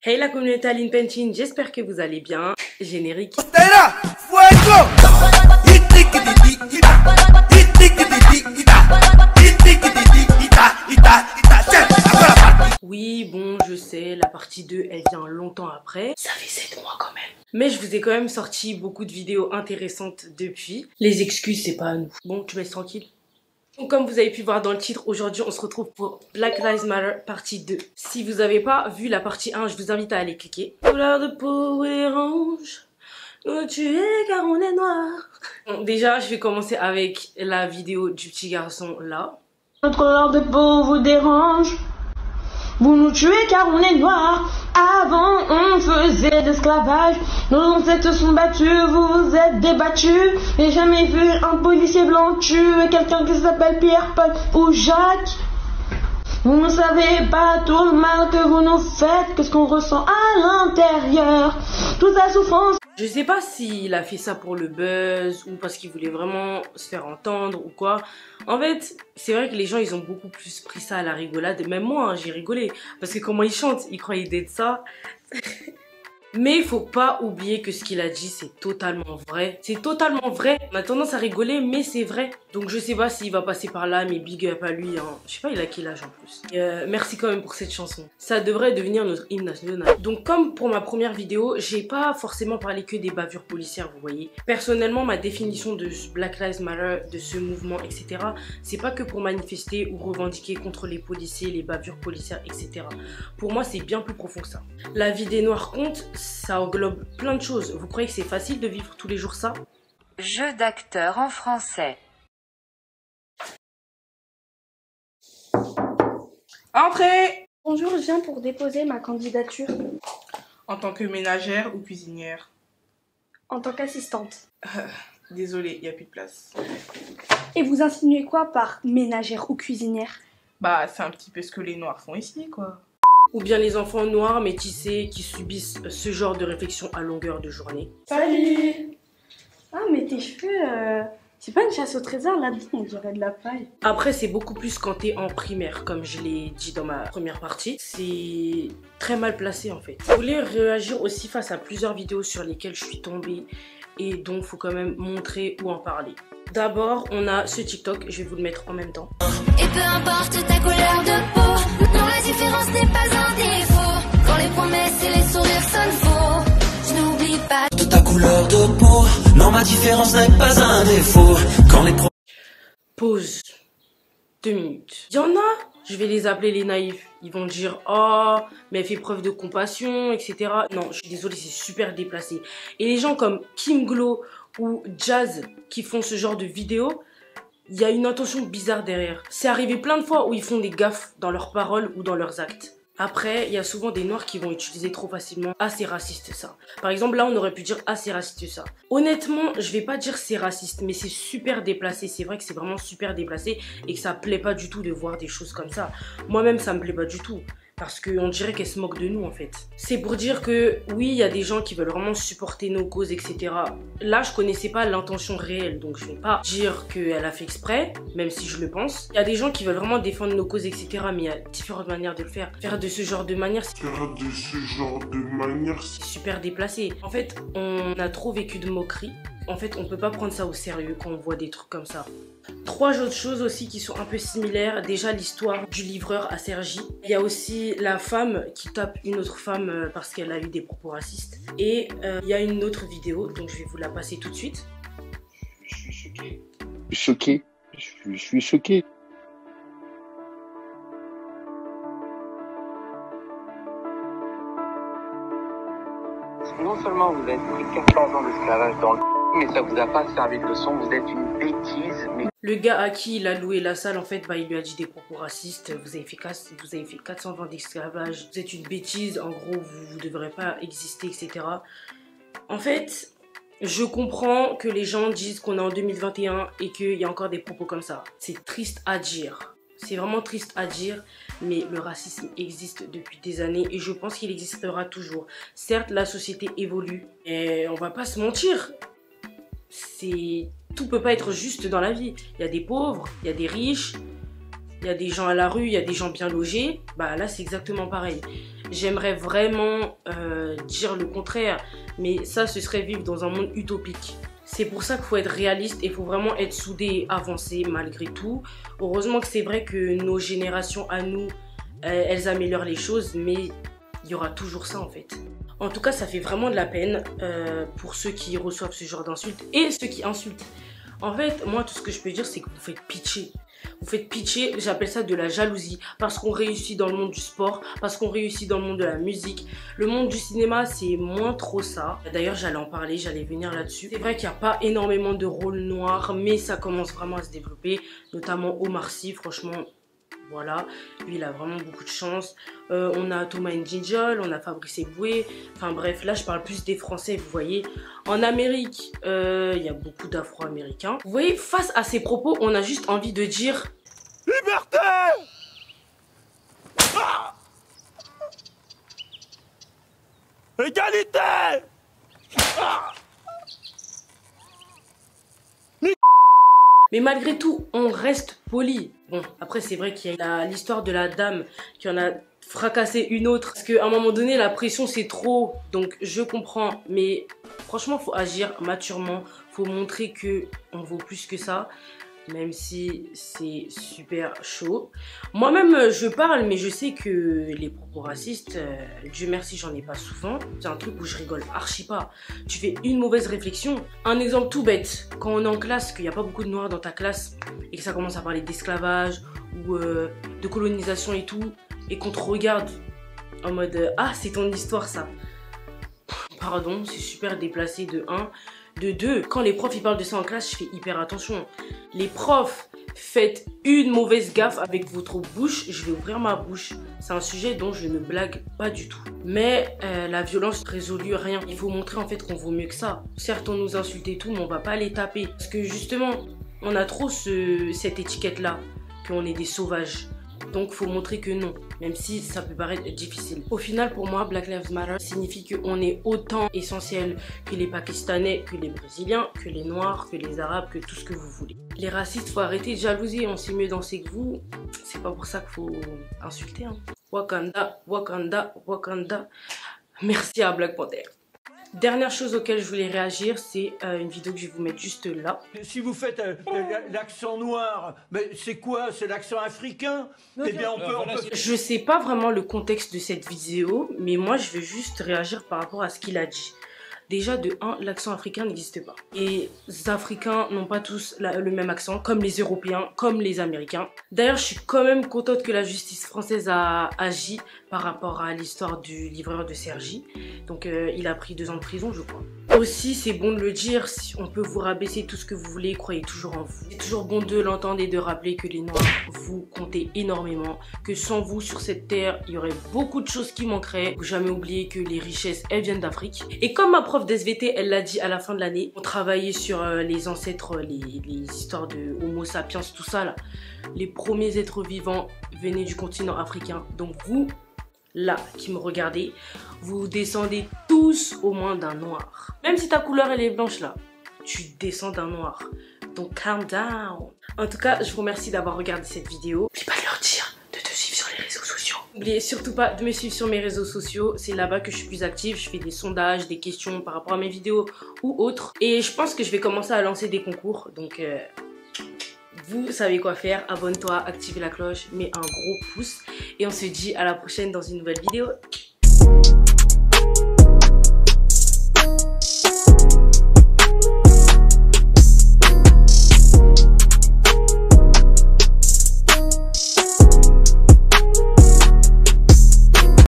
Hey la communauté Aline Pentin, j'espère que vous allez bien. Générique. Oui, bon, je sais, la partie 2, elle vient longtemps après. Ça fait 7 mois quand même. Mais je vous ai quand même sorti beaucoup de vidéos intéressantes depuis. Les excuses, c'est pas à nous. Bon, tu me laisses tranquille. Donc, comme vous avez pu voir dans le titre, aujourd'hui on se retrouve pour Black Lives Matter partie 2. Si vous n'avez pas vu la partie 1, je vous invite à aller cliquer. Couleur de peau et rouge, nous tuer car on est noir. Bon, déjà, je vais commencer avec la vidéo du petit garçon là. Notre couleur de peau vous dérange, vous nous tuez car on est noir. Avant on faisait de l'esclavage, nos ancêtres sont battus, vous vous êtes débattus. J'ai jamais vu un policier blanc tuer quelqu'un qui s'appelle Pierre, Paul ou Jacques. Vous ne savez pas tout le mal que vous nous faites, que ce qu'on ressent à l'intérieur, toute la souffrance. Je sais pas s'il a fait ça pour le buzz ou parce qu'il voulait vraiment se faire entendre ou quoi. En fait, c'est vrai que les gens, ils ont beaucoup plus pris ça à la rigolade. Même moi, hein, j'ai rigolé. Parce que comment il chante, il croyait d'être ça. Mais il faut pas oublier que ce qu'il a dit, c'est totalement vrai. C'est totalement vrai. On a tendance à rigoler, mais c'est vrai. Donc je sais pas s'il va passer par là, mais big up à lui. Hein. Je sais pas, il a quel âge en plus. Merci quand même pour cette chanson. Ça devrait devenir notre hymne national. Donc comme pour ma première vidéo, j'ai pas forcément parlé que des bavures policières, vous voyez. Personnellement, ma définition de Black Lives Matter, de ce mouvement, etc. c'est pas que pour manifester ou revendiquer contre les policiers, les bavures policières, etc. Pour moi, c'est bien plus profond que ça. La vie des Noirs compte. Ça englobe plein de choses. Vous croyez que c'est facile de vivre tous les jours ça? Jeu d'acteur en français. Entrez! Bonjour, je viens pour déposer ma candidature En tant que ménagère ou cuisinière? en tant qu'assistante. Désolée, il n'y a plus de place. Et vous insinuez quoi par ménagère ou cuisinière? Bah, c'est un petit peu ce que les Noirs font ici, quoi. Ou bien les enfants noirs métissés qui subissent ce genre de réflexion à longueur de journée. Salut! Ah, mais tes cheveux, c'est pas une chasse au trésor là-dedans, on dirait de la paille. Après, c'est beaucoup plus quand t'es en primaire, comme je l'ai dit dans ma première partie. C'est très mal placé en fait. Je voulais réagir aussi face à plusieurs vidéos sur lesquelles je suis tombée et dont il faut quand même montrer ou en parler. D'abord, on a ce TikTok, je vais vous le mettre en même temps. Et peu importe ta couleur de peau, non, la différence n'est pas un défaut. Quand les promesses et les sourires sonnent faux, je n'oublie pas de ta couleur de peau, non, ma différence n'est pas un défaut. Quand les Pause. 2 minutes. Il y en a, je vais les appeler les naïfs. Ils vont dire, oh, mais elle fait preuve de compassion, etc. Non, je suis désolée, c'est super déplacé. Et les gens comme Kim Glow ou Jazz qui font ce genre de vidéos, il y a une intention bizarre derrière. C'est arrivé plein de fois où ils font des gaffes dans leurs paroles ou dans leurs actes. Après, il y a souvent des noirs qui vont utiliser trop facilement « ah c'est raciste ça ». Par exemple, là on aurait pu dire « ah c'est raciste ça ». Honnêtement, je vais pas dire c'est raciste, mais c'est super déplacé. C'est vrai que c'est vraiment super déplacé et que ça plaît pas du tout de voir des choses comme ça. Moi-même, ça me plaît pas du tout. Parce qu'on dirait qu'elle se moque de nous en fait. C'est pour dire que oui, il y a des gens qui veulent vraiment supporter nos causes, etc. Là, je connaissais pas l'intention réelle, donc je vais pas dire qu'elle a fait exprès, même si je le pense. Il y a des gens qui veulent vraiment défendre nos causes, etc. Mais il y a différentes manières de le faire. Faire de ce genre de manière, c'est super déplacé. En fait, on a trop vécu de moqueries. En fait, on peut pas prendre ça au sérieux quand on voit des trucs comme ça. 3 autres choses aussi qui sont un peu similaires. Déjà, l'histoire du livreur à Cergy. Il y a aussi la femme qui tape une autre femme parce qu'elle a eu des propos racistes. Et il y a une autre vidéo, donc je vais vous la passer tout de suite. Je suis choqué. Choqué. Je suis choqué. Non seulement vous avez pris 14 ans d'esclavage dans le mais ça vous a pas servi de leçon, vous êtes une bêtise. Mais... Le gars à qui il a loué la salle, en fait, bah, il lui a dit des propos racistes. Vous avez fait 400 ans d'esclavage, vous êtes une bêtise, en gros, vous ne devrez pas exister, etc. En fait, je comprends que les gens disent qu'on est en 2021 et qu'il y a encore des propos comme ça. C'est triste à dire. C'est vraiment triste à dire, mais le racisme existe depuis des années et je pense qu'il existera toujours. Certes, la société évolue et on va pas se mentir. Tout peut pas être juste dans la vie. Il y a des pauvres, il y a des riches, il y a des gens à la rue, il y a des gens bien logés. Bah là, c'est exactement pareil. J'aimerais vraiment dire le contraire, mais ça, ce serait vivre dans un monde utopique. C'est pour ça qu'il faut être réaliste et il faut vraiment être soudé et avancer malgré tout. Heureusement que c'est vrai que nos générations à nous, elles améliorent les choses, mais il y aura toujours ça en fait. En tout cas, ça fait vraiment de la peine pour ceux qui reçoivent ce genre d'insultes et ceux qui insultent. En fait, moi, tout ce que je peux dire, c'est que vous faites pitcher. Vous faites pitcher, j'appelle ça de la jalousie, parce qu'on réussit dans le monde du sport, parce qu'on réussit dans le monde de la musique. Le monde du cinéma, c'est moins trop ça. D'ailleurs, j'allais en parler, j'allais venir là-dessus. C'est vrai qu'il n'y a pas énormément de rôles noirs, mais ça commence vraiment à se développer, notamment Omar Sy, franchement. Voilà, lui il a vraiment beaucoup de chance. On a Thomas N'Djidjol, on a Fabrice Eboué. Enfin bref, là je parle plus des Français, vous voyez. En Amérique, il y a beaucoup d'Afro-Américains. Vous voyez, face à ces propos, on a juste envie de dire liberté. Ah, égalité. Ah, mais malgré tout, on reste poli. Bon, après, c'est vrai qu'il y a l'histoire de la dame qui en a fracassé une autre. Parce qu'à un moment donné, la pression, c'est trop. Donc, je comprends. Mais franchement, il faut agir maturement. Il faut montrer qu'on vaut plus que ça. Même si c'est super chaud. Moi-même, je parle, mais je sais que les propos racistes, Dieu merci, j'en ai pas souvent. C'est un truc où je rigole archi pas. Tu fais une mauvaise réflexion. Un exemple tout bête, quand on est en classe, qu'il n'y a pas beaucoup de noirs dans ta classe, et que ça commence à parler d'esclavage, ou de colonisation et tout, et qu'on te regarde en mode « Ah, c'est ton histoire ça ». Pardon, c'est super déplacé de 1. De 2, quand les profs ils parlent de ça en classe, je fais hyper attention. Les profs, faites une mauvaise gaffe avec votre bouche, je vais ouvrir ma bouche. C'est un sujet dont je ne blague pas du tout. Mais la violence ne résout rien. Il faut montrer en fait qu'on vaut mieux que ça. Certes, on nous insulte et tout, mais on va pas les taper. Parce que justement, on a trop cette étiquette-là, qu'on est des sauvages. Donc, faut montrer que non, même si ça peut paraître difficile. Au final, pour moi, Black Lives Matter signifie qu'on est autant essentiel que les Pakistanais, que les Brésiliens, que les Noirs, que les Arabes, que tout ce que vous voulez. Les racistes, faut arrêter de jalouser, on sait mieux danser que vous. C'est pas pour ça qu'il faut insulter. Hein. Wakanda, Wakanda, Wakanda. Merci à Black Panther. Dernière chose auquel je voulais réagir, c'est une vidéo que je vais vous mettre juste là. Si vous faites l'accent noir, mais c'est quoi? C'est l'accent africain? Eh bien, on peut... Je sais pas vraiment le contexte de cette vidéo, mais moi je vais juste réagir par rapport à ce qu'il a dit. Déjà, de 1, l'accent africain n'existe pas. Et les Africains n'ont pas tous le même accent, comme les Européens, comme les Américains. D'ailleurs, je suis quand même contente que la justice française a agi par rapport à l'histoire du livreur de Cergy. Donc, il a pris 2 ans de prison, je crois. Aussi, c'est bon de le dire, si on peut vous rabaisser tout ce que vous voulez, croyez toujours en vous. C'est toujours bon de l'entendre et de rappeler que les Noirs, vous comptez énormément. Que sans vous, sur cette terre, il y aurait beaucoup de choses qui manqueraient. Faut jamais oublier que les richesses, elles viennent d'Afrique. Et comme ma prof d'SVT, elle l'a dit à la fin de l'année, on travaillait sur les ancêtres, les histoires de Homo sapiens, tout ça là. Les premiers êtres vivants venaient du continent africain. Donc vous, là, qui me regardez, vous descendez tous au moins d'un noir. Même si ta couleur elle est blanche là, tu descends d'un noir. Donc calm down. En tout cas, je vous remercie d'avoir regardé cette vidéo. N'oublie pas de leur dire de te suivre sur les réseaux sociaux. N'oubliez surtout pas de me suivre sur mes réseaux sociaux. C'est là-bas que je suis plus active. Je fais des sondages, des questions par rapport à mes vidéos ou autres. Et je pense que je vais commencer à lancer des concours. Donc vous savez quoi faire. Abonne-toi, active la cloche, mets un gros pouce. Et on se dit à la prochaine dans une nouvelle vidéo.